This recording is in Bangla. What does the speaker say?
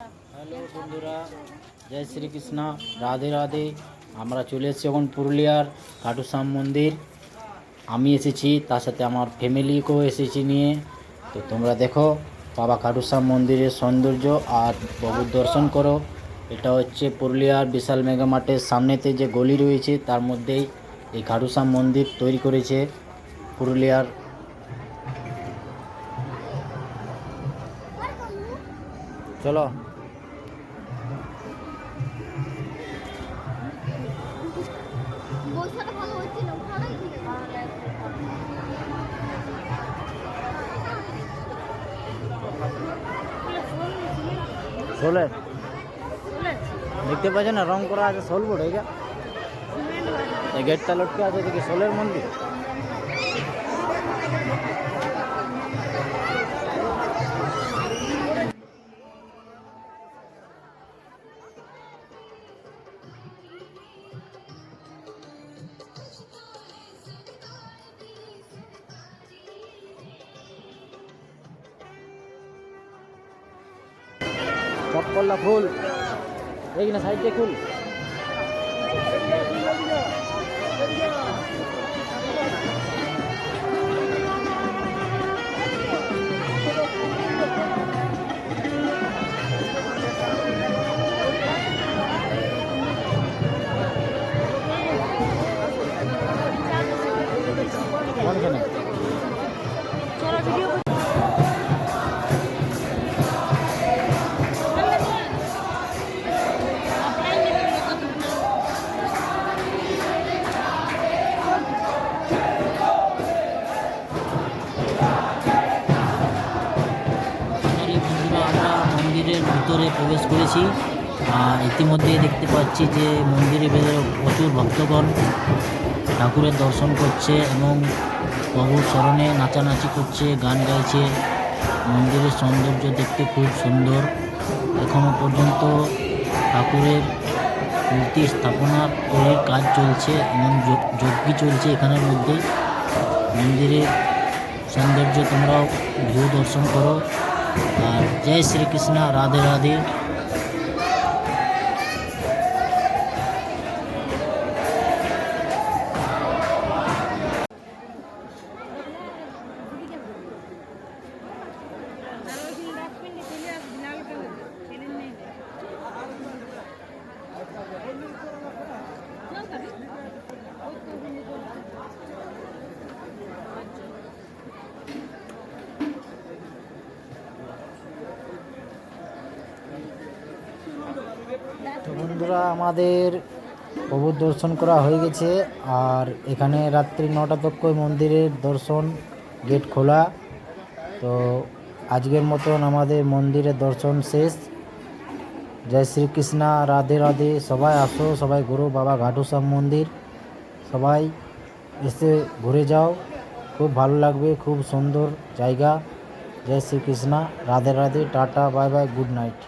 হ্যালো বন্ধুরা, জয় শ্রীকৃষ্ণ, রাধে রাধে। আমরা চলে এসেছি এখন পুরুলিয়ার খাটুশ্যাম মন্দির। আমি এসেছি, তার সাথে আমার ফ্যামিলিকেও এসেছি নিয়ে। তো তোমরা দেখো বাবা খাটুশ্যাম মন্দিরের সৌন্দর্য আর প্রভুর দর্শন করো। এটা হচ্ছে পুরুলিয়ার বিশাল মেগা মার্টের সামনেতে যে গলি রয়েছে তার মধ্যেই এই খাটুশ্যাম মন্দির তৈরি করেছে পুরুলিয়ার। চলো শোলের দেখতে পাচ্ছ না, রং করা আছে শোল বোর্ড। এই গেটটা লটকে আছে, দেখি শোলের মন্দির। চক্করলা ফুল দেখি না, সাইডে ফুল। আমরা মন্দিরের ভিতরে প্রবেশ করেছি আর ইতিমধ্যে দেখতে পাচ্ছি যে মন্দিরের ভেতরে প্রচুর ভক্তগণ ঠাকুরের দর্শন করছে এবং প্রভুর স্মরণে নাচানাচি করছে, গান গাইছে। মন্দিরের সৌন্দর্য দেখতে খুব সুন্দর। এখনও পর্যন্ত ঠাকুরের মূর্তি স্থাপনার তৈরির কাজ চলছে এবং যজ্ঞ চলছে এখানের মধ্যে। মন্দিরের সৌন্দর্য তোমরাও ভিউ দর্শন করো। আর জয় শ্রীকৃষ্ণ, রাধে রাধে। তো বন্ধুরা, আমাদের প্রভুর দর্শন করা হয়ে গেছে আর এখানে রাত্রি 9টা তক মন্দিরের দর্শন গেট খোলা। তো আজকের মতন আমাদের মন্দিরের দর্শন শেষ। জয় শ্রীকৃষ্ণ, রাধে রাধে। সবাই আসো, সবাই ঘুরো বাবা খাটুশ্যাম মন্দির। সবাই এসে ঘুরে যাও, খুব ভালো লাগবে, খুব সুন্দর জায়গা। জয় Shrikrishna, Radhe Radhe, tata, bye bye, good night.